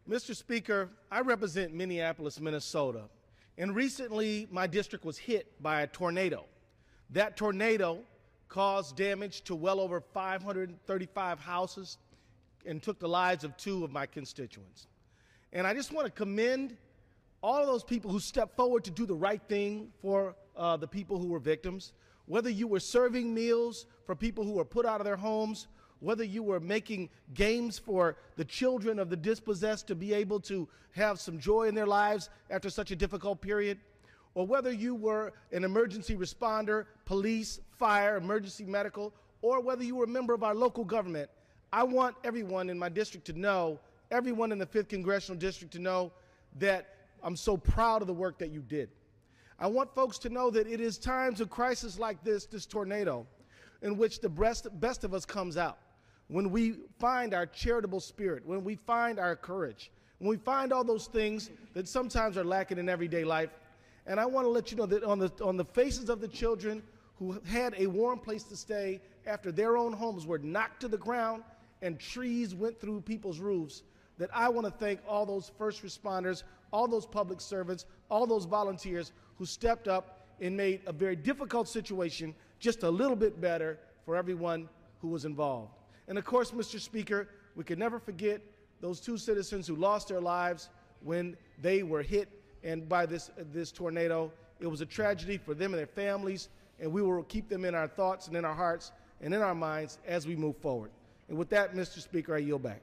Mr. Speaker, I represent Minneapolis, Minnesota, and recently my district was hit by a tornado. That tornado caused damage to well over 535 houses and took the lives of 2 of my constituents. And I just want to commend all of those people who stepped forward to do the right thing for the people who were victims, whether you were serving meals for people who were put out of their homes, whether you were making games for the children of the dispossessed to be able to have some joy in their lives after such a difficult period, or whether you were an emergency responder, police, fire, emergency medical, or whether you were a member of our local government, I want everyone in my district to know, everyone in the 5th Congressional District to know that I'm so proud of the work that you did. I want folks to know that it is times of crisis like this tornado, in which the best of us comes out. When we find our charitable spirit, when we find our courage, when we find all those things that sometimes are lacking in everyday life. And I want to let you know that on the faces of the children who had a warm place to stay after their own homes were knocked to the ground and trees went through people's roofs, that I want to thank all those first responders, all those public servants, all those volunteers who stepped up and made a very difficult situation just a little bit better for everyone who was involved. And of course, Mr. Speaker, we can never forget those 2 citizens who lost their lives when they were hit and by this tornado. It was a tragedy for them and their families, and we will keep them in our thoughts and in our hearts and in our minds as we move forward. And with that, Mr. Speaker, I yield back.